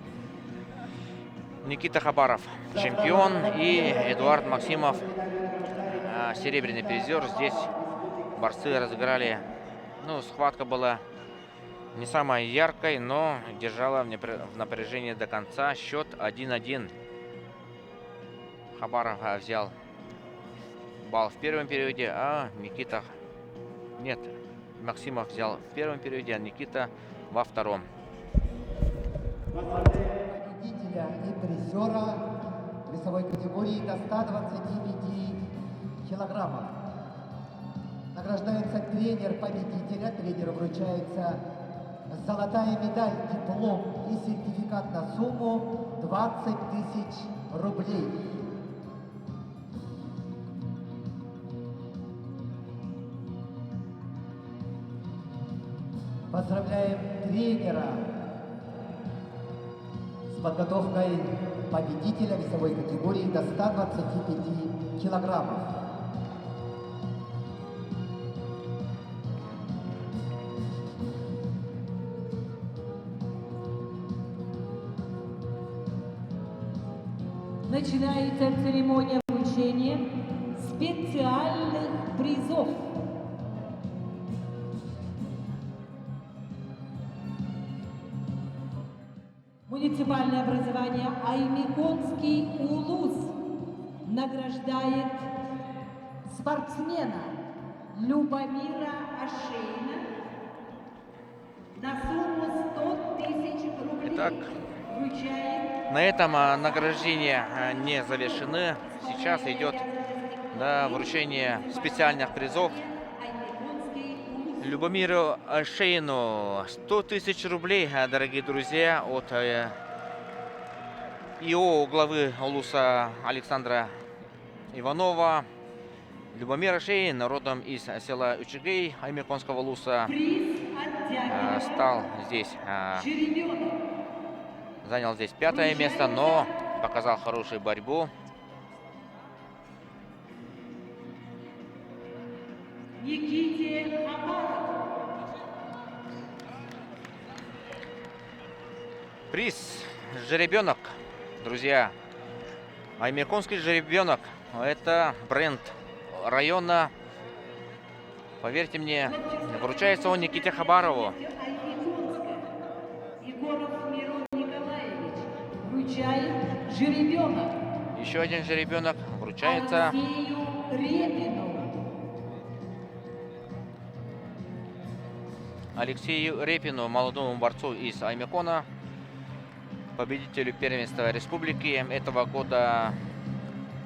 Никита Хабаров, чемпион, и Эдуард Максимов, серебряный призер. Здесь борцы разыграли, ну, схватка была не самой яркой, но держала в напряжении до конца. Счет 1-1. Хабаров взял балл в первом периоде, а Никита... Нет, Максимов взял в первом периоде, а Никита во втором. Победителя и призера весовой категории до 125 килограммов. Награждается тренер победителя. Тренеру вручается золотая медаль, диплом и сертификат на сумму 20 тысяч рублей. Поздравляем тренера с подготовкой победителя весовой категории до 125 килограммов. Начинается церемония вручения специальных призов. Муниципальное образование Аймеконский УЛУЗ награждает спортсмена Любомира Ашейна на сумму 100 тысяч рублей. Итак, Вручает на этом награждения не завершены. Сейчас идет вручение специальных призов. Аймеконский УЛУЗ. Любомиру Ашейну 100 тысяч рублей, дорогие друзья, от ИО главы УЛУСа Александра Иванова. Любомир Ашейн, родом из села Учегей Аймеконского УЛУСа, Приз оттягивания стал здесь, жеребенок. занял здесь 5-е место, но показал хорошую борьбу. Никите Хабарову. Приз жеребенок, друзья. Аймеконский жеребенок — это бренд района. Поверьте мне, вручается он Никите Хабарову. Аймеконска. Егоров Мирон Николаевич вручает жеребенок Еще один жеребенок вручается Алексею Репину. Алексею Репину, молодому борцу из Аймекона, победителю первенства республики этого года.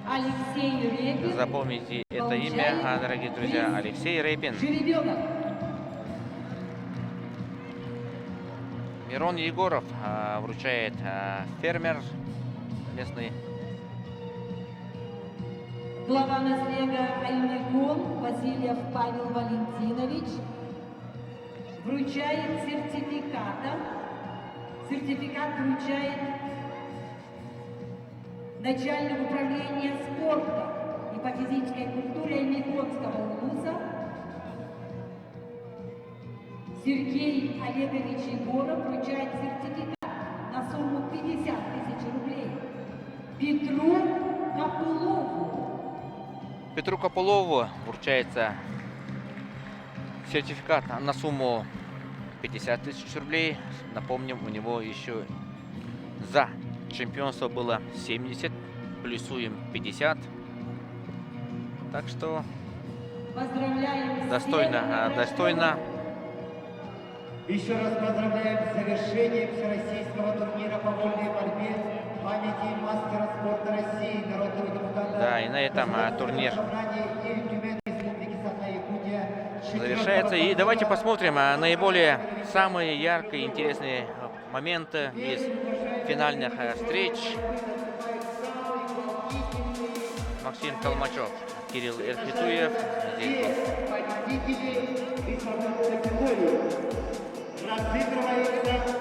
Алексей Репин. Запомните это имя, дорогие друзья. Алексей Репин. Жеребенок. Мирон Егоров вручает фермер местный. Глава наслега Аймекон Васильев Павел Валентинович вручает сертификат вручает начальник управления спорта и по физической культуре Аймеконского УЛУСа Сергей Олегович Егоров вручает сертификат на сумму 50 тысяч рублей Петру Капулову. Петру Капулову вручается сертификат на сумму 50 тысяч рублей. Напомним, у него еще за чемпионство было 70, плюсуем 50. Так что Поздравляем достойно, достойно. Еще раз поздравляем с завершением Всероссийского турнира по вольной борьбе памяти мастера спорта России, народного депутата. Да, и на этом турнир завершается. И давайте посмотрим наиболее самые яркие, интересные моменты из финальных встреч. Максим Толмачев, Кирилл Эрпитуев. Здесь разыгрывается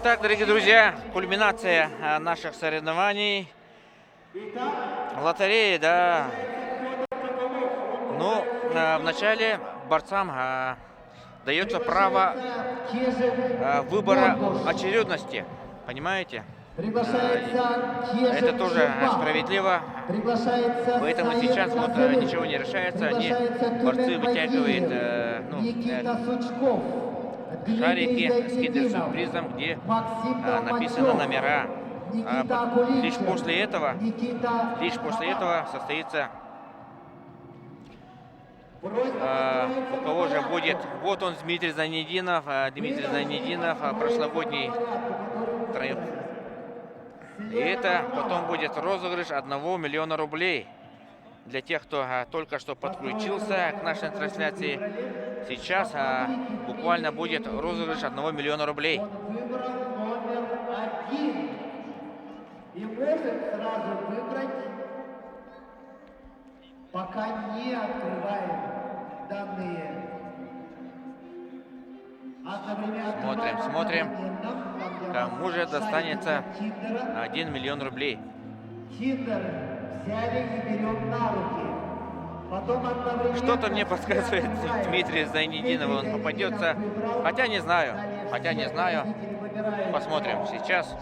Итак, дорогие друзья, кульминация наших соревнований. Лотереи, да. Ну, вначале борцам дается право выбора очередности. Понимаете? Это тоже справедливо. Поэтому сейчас вот ничего не решается. Они, борцы, вытягивают шарики с киндер-сюрпризом, где написаны номера. Лишь после этого состоится, у кого же будет. Вот он, Дмитрий Занединов. Дмитрий Занединов, прошлогодний троих. И это потом будет розыгрыш 1 миллиона рублей. Для тех, кто только что подключился к нашей трансляции, сейчас буквально будет розыгрыш 1 миллиона рублей. Он выбрал номер 1 и может сразу выбрать, пока не открываем данные. Смотрим, кому же достанется 1 миллион рублей. Киндер взяли и берем на руки. Потом одновременно... Что-то мне подсказывает Дмитрий Зайнединов, он попадется. Хотя не знаю. Посмотрим сейчас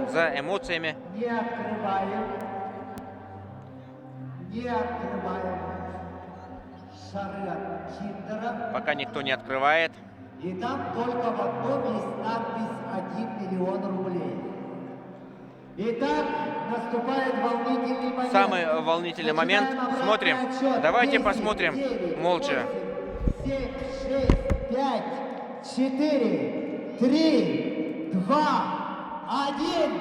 за эмоциями. Не открываем шары от Киндера. Пока никто не открывает. И там только в одном есть надпись 1 миллион рублей. Итак, наступает волнительный момент. Самый волнительный момент. Смотрим. Давайте посмотрим молча. 7, 6, 5, 4, 3, 2, 1.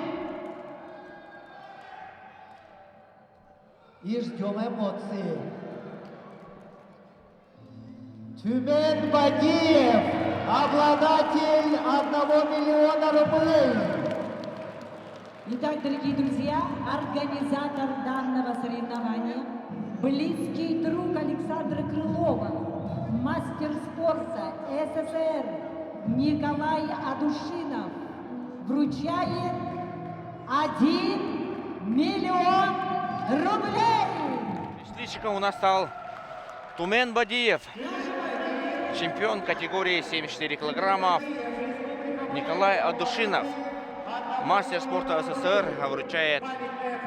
И ждем эмоции. Тюмен Бадиев, обладатель 1 миллиона рублей. Итак, дорогие друзья, организатор данного соревнования, близкий друг Александра Крылова, мастер спорта СССР Николай Адушинов вручает 1 миллион рублей. Счастливчиком у нас стал Тумен Бадиев, чемпион категории 74 килограммов. Николай Адушинов, мастер спорта СССР, вручает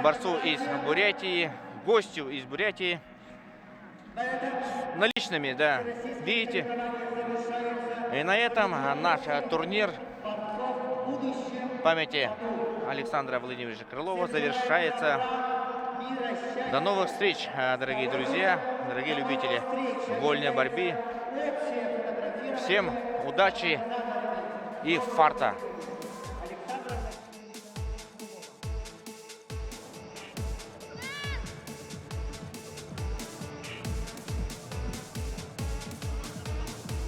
борцу из Бурятии, гостю из Бурятии, наличными, да, видите. И на этом наш турнир памяти Александра Владимировича Крылова завершается. До новых встреч, дорогие друзья, дорогие любители вольной борьбы. Всем удачи и фарта!